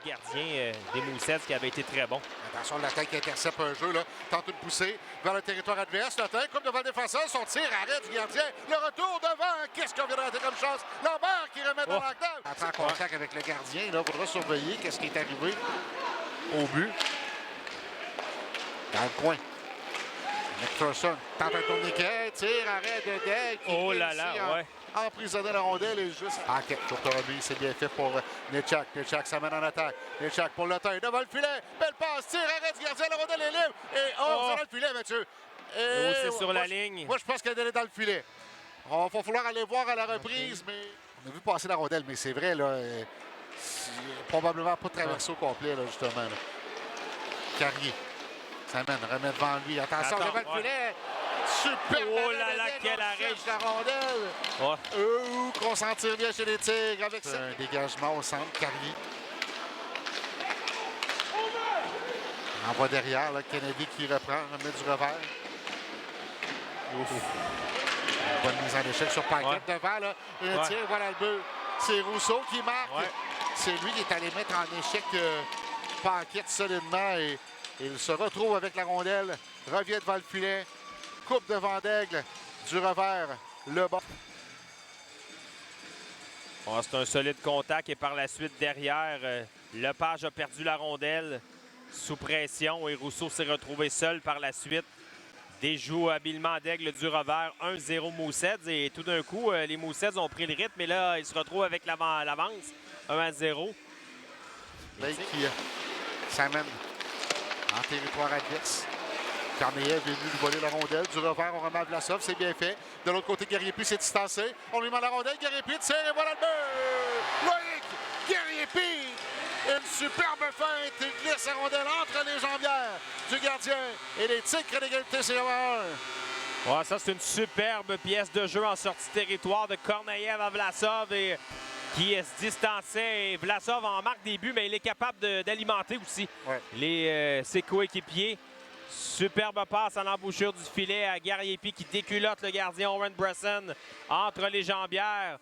du gardien des Moussets qui avait été très bon. Attention, l'attaque qui intercepte un jeu, là, tente une poussée vers le territoire adverse. L'attaque comme devant le défenseur, son tir, arrêt du gardien. Le retour devant, qu'est-ce qu'on vient de rater comme chance? Lambert qui remet dans l'octave. Entre en contact avec le gardien, il faudra surveiller qu'est-ce qui est arrivé au but. Dans le coin. McPherson tente un tourniquet, tire, arrêt de Daigle. Oh là là, ouais. Emprisonner la rondelle et juste... OK, Tourterebi, c'est bien fait pour Nechak. Nechak s'amène en attaque. Nechak pour le temps, devant le filet. Belle passe, tire, arrêt du gardien, la rondelle est libre. Et dans le filet, Mathieu. Et c'est sur la ligne. Moi, je pense qu'elle est dans le filet. Il va falloir aller voir à la reprise, mais... On a vu passer la rondelle, mais c'est vrai, là... probablement pas traversé au complet, là, justement. Là. Carrier. S'amène, remet devant lui. Attention, devant le filet. Super! Oh là là, quel arrêt! La rondelle. Qu'on s'en tire bien chez les Tigres avec ça. Un dégagement au centre, Carrier. Envoie derrière, là, Kennedy qui reprend, remet du revers. Ouf. Bonne mise en échec sur Paquette devant, là. Et tire, voilà le but. C'est Rousseau qui marque. C'est lui qui est allé mettre en échec Paquette solidement et il se retrouve avec la rondelle, revient devant le filet, coupe devant Daigle, du revers, le bas. C'est un solide contact et par la suite derrière, Lepage a perdu la rondelle sous pression et Rousseau s'est retrouvé seul par la suite. Déjoue habilement Daigle du revers, 1-0 Moussets et tout d'un coup, les Moussets ont pris le rythme et là, ils se retrouvent avec l'avance, 1-0. Blake qui s'amène en territoire adverse. Corneillev est venu lui voler la rondelle. Du revers, on remet à Vlasov, c'est bien fait. De l'autre côté, Guerrier-Puis s'est distancé. On lui met la rondelle, Guerrier-Puis tire et voilà le but! Loïc Guerrier-Puis! Une superbe feinte. Il glisse la rondelle entre les jambières du gardien. Et les titres d'égalité, c'est 1-1. Ouais, ça, c'est une superbe pièce de jeu en sortie de territoire de Corneillev à Vlasov et qui se distançait. Et Vlasov en marque des buts, mais il est capable d'alimenter aussi ses coéquipiers. Superbe passe à l'embouchure du filet à Guerrier-Puis qui déculotte le gardien Owen Bresson entre les jambières.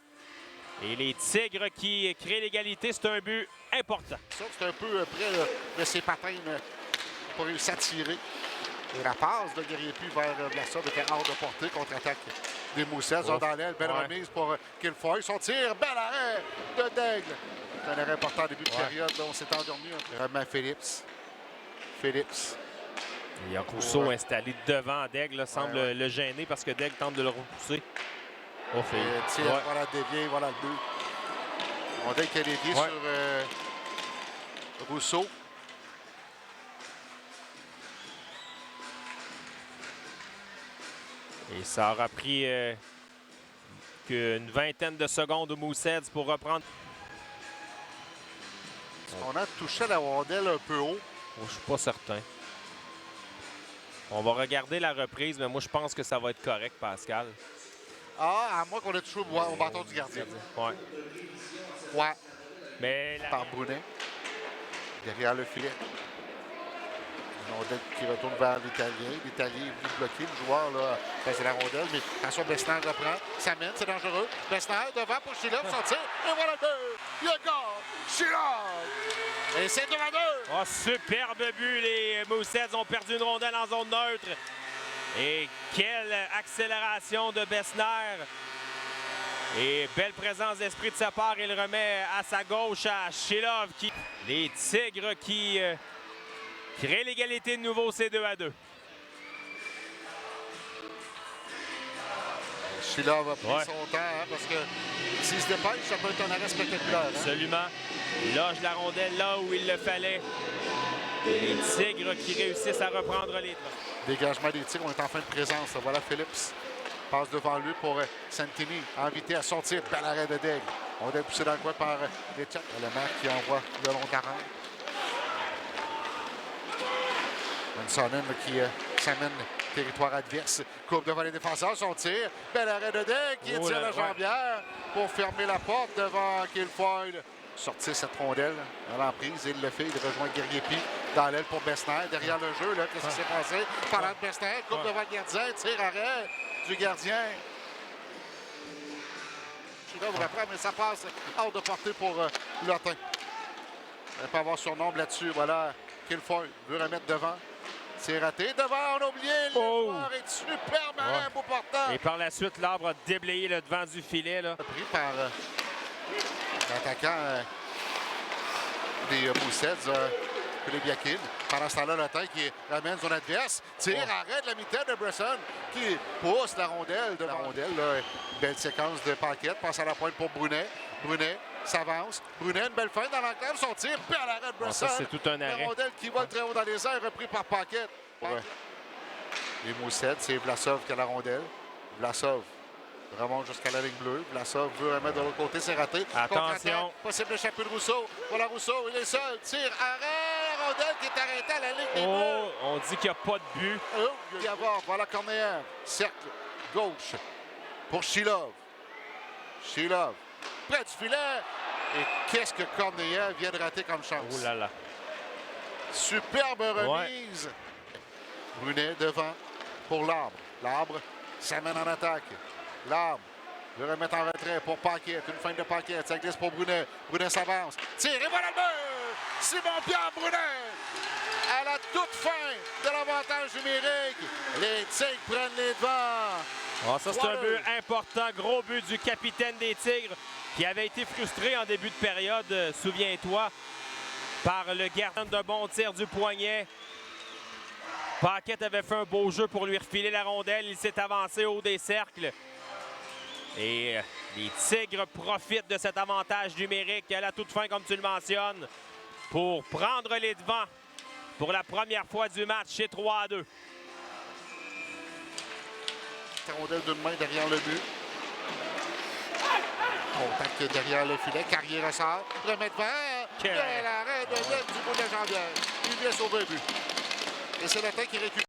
Et les Tigres qui créent l'égalité, c'est un but important. C'est un peu près de ses patins pour réussir à tirer. Et la passe de Guerrier-Puis vers Vlasov était hors de portée, contre-attaque des Moussets. Dans l'aile, belle remise pour Kilfoy. Son tir, bel arrêt de Daigle. C'est un arrêt important en début de période. Là, on s'est endormi. Remet Phillips. Il y a Rousseau installé devant Daigle, semble le gêner parce que Daigle tente de le repousser. Tire, voilà dévié, voilà le but. On dit qu'il a dévié sur Rousseau. Et ça aura pris qu'une vingtaine de secondes aux Moussets pour reprendre. On a touché la rondelle un peu haut. Je ne suis pas certain. On va regarder la reprise, mais moi, je pense que ça va être correct, Pascal. À moins qu'on ait touché au bâton du gardien. Ouais. Mais par Brunet. Derrière le filet. Une rondelle qui retourne vers l'Italien. L'Italien est venu bloquer le joueur, là. C'est la rondelle, mais attention, Besner reprend. Ça mène, c'est dangereux. Besner devant pour Chilov, sortir. Et voilà le but! Il y a goal! Chilov! Et c'est 2-2! Superbe but. Les Moussets ont perdu une rondelle en zone neutre. Et quelle accélération de Besner. Et belle présence d'esprit de sa part. Il remet à sa gauche à Chilov. Les Tigres qui créent l'égalité de nouveau, c'est 2-2. Chilov a pris son temps, parce que s'il se dépêche, ça peut être un arrêt spectaculaire. Absolument. Il loge la rondelle là où il le fallait. Les Tigres qui réussissent à reprendre les droits. Dégagement des Tigres, on est en fin de présence. Voilà Phillips. Passe devant lui pour Santini, invité à sortir par l'arrêt de Daigle. On est poussé dans le coin par les Tchèques. Le maire qui envoie le long 40. Mansonen qui s'amène territoire adverse. Coupe devant les défenseurs, son tir. Bel arrêt de Daigle qui tire la jambière pour fermer la porte devant Kilfoyle. Sortir cette rondelle dans l'emprise, il le fait. Il rejoint Guerrier-Puis dans l'aile pour Besner. Derrière le jeu, qu'est-ce qui s'est passé? Parlant de Besner, coupe devant le gardien, tir arrêt du gardien. Chilov reprend, mais ça passe hors de portée pour Lotin. Il va pas avoir son nombre là-dessus. Voilà. Kilfoyle veut remettre devant. C'est raté. Devant, on a oublié. L'effort est superbe, beau portant. Et par la suite, l'arbre a déblayé le devant du filet. Là. Pris par l'attaquant des Mooseheads, Philippe Yakin. Pendant ce temps-là, le temps qui ramène son adverse. Tire, arrête la mitaine de Bresson qui pousse la rondelle. De la rondelle, là, une belle séquence de Paquette. Passe à la pointe pour Brunet. Brunet s'avance. Brunet, une belle fin dans l'enclave. Son tir, puis à l'arrêt de Bresson. C'est tout un arrêt. La rondelle qui vole très haut dans les airs, repris par Paquette. Les Mooseheads, c'est Vlasov qui a la rondelle. Vlasov remonte jusqu'à la ligne bleue. Vlasov veut remettre de l'autre côté, c'est raté. Attention. Possible d'échapper de Rousseau. Voilà Rousseau, il est seul. Tire, arrêt, la rondelle qui est arrêtée à la ligne des bleus. On dit qu'il n'y a pas de but. Il y a voir, voilà Corneillère. Cercle gauche pour Shilov. Shilov, près du filet. Et qu'est-ce que Corneillère vient de rater comme chance. Oh là là. Superbe remise. Brunet devant pour l'Arbre. L'Arbre s'amène en attaque. L'Arbre veut remettre en retrait pour Paquette. Une feinte de Paquette. Ça glisse pour Brunet. Brunet s'avance. Tire et voilà le but! Simon-Pierre Brunet! À la toute fin de l'avantage numérique, les Tigres prennent les devants. Ça, c'est un but important. Gros but du capitaine des Tigres qui avait été frustré en début de période, souviens-toi, par le gardien de bon tir du poignet. Paquette avait fait un beau jeu pour lui refiler la rondelle. Il s'est avancé au haut des cercles. Et les Tigres profitent de cet avantage numérique à la toute fin, comme tu le mentionnes, pour prendre les devants pour la première fois du match chez 3-2. La rondelle d'une main derrière le but. Contact derrière le filet. Carrier ressort. Remet devant. Quel arrêt de net du bout de la jambière. Il vient sauver le but. Et c'est le temps qui récupère.